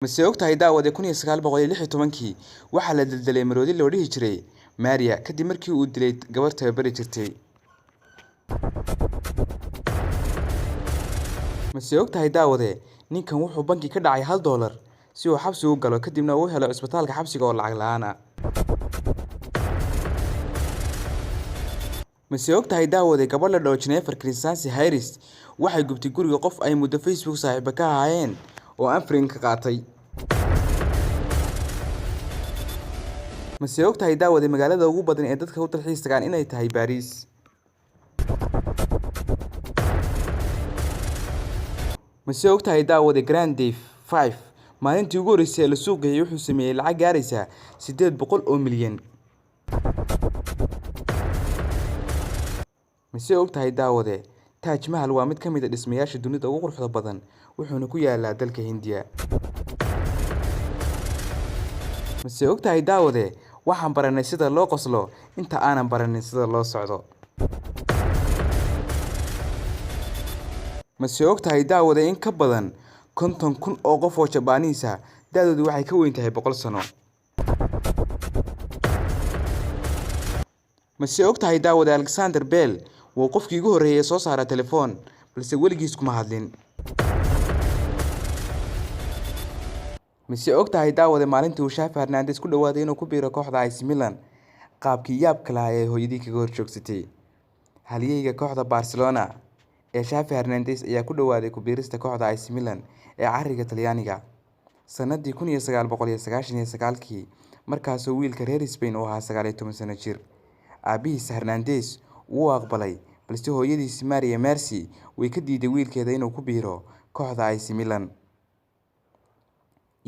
Mase ogtahay daawade 1916 waxaa la daldalay maroodi loo dhihi jiray Maria kadib markii uu dilay gabar tababari jirtay. Mase ogtahay daawade ninkan wuxuu bangi ka dhacay $1 si uu xabsi u galo kadibna uu helo isbitaalka xabsiga oo lacag la'aan ah. Mase ogtahay daawade gabadh la dhaho Jennifer Christiansen Harris waxay gubtay guriga qof ay muddo Facebook saaxiibo ka ahaayeen oo aan fariin ka qaatay. Mase ogtahay daawade magaalada ugu badan ee dadka u dalxiis tagaan inay tahay Paris. Mase ogtahay daawade Grand Day 5 maalintii ugu horeysay la suuq geeyay wuxuu sameeyay lacag gaaraysa 800 oo milyan. Mase ogtahay daawade Taj Mahal waa mid ka mid ah dhismayaasha dunida ugu quruxda badan wuxuuna ku yaalaa dalka Hindiya. Mase ogtahay daawade waxaan baranay sida loo qoslo inta aanan baranin sida loo socdo. Mase ogtahay daawade in ka badan 50,000 oo qof oo Japanese ah daadoodu waxay ka weyn tahay 100 sano. Mase ogtahay daawade Alexander Bell waa qofkii ugu horeeyay soo saara telefoon balse weligiis kuma hadlin. Mase ogtahay daawade maalintii uu Xavi Hernandez ku dhawaaday inuu ku biiro kooxda AC Milan qaabkii yaabka lahaa ee hooyadii kaga horjoogsatay. Halyeyga kooxda Barcelona ee Xavi Hernandez ayaa ku dhawaaday ku biirista kooxda AC Milan ee cariga Talyaaniga sanadii 1999 markaas oo wiilka reer Spain oo ahaa 19 sano jir. Aabihiis Hernandez wuu aqbalay balse hooyadiis Maria Mercy way ka diiday wiilkeeda inuu ku biiro kooxda AC Milan.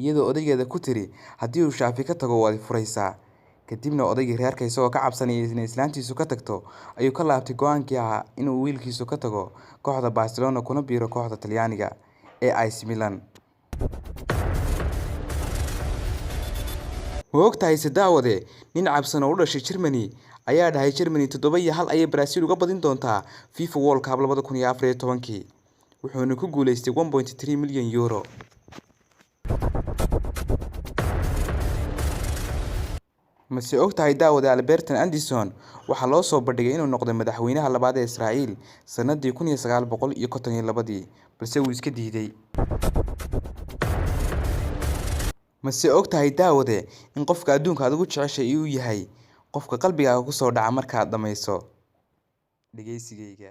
iyadoo odaygeeda ku tiri haddii uu Xavi ka tago waad furaysaa. kadibna odaygii reerka isagoo ka cabsanaya in islaantiisu ka tagto ayuu ka laabtay go'aankii ahaa inuu wiilkiisu ka tago kooxda Barcelona kuna biiro kooxda Talyaaniga ee AC Milan. Ogtahay daawade nin cabsan oo u dhashay Germany ayaa dhahay Germany 7-1 ayay Brazil uga badin doontaa FIFA World Cup 2014 wuxuuna ku guuleystay 1.3 milyan euro. Mase ogtahay daawade Albert Anderson waxaa loo soo bandhigay inuu noqdo madaxweynaha labaad ee Israa'iil sanadii 1952 balse wuu iska diiday. Mase ogtahay daawade in qofka adduunka aad ugu jeceshay uu yahay qofka qalbigaaga ku soo dhaca markaad dhameyso dhageysigayga.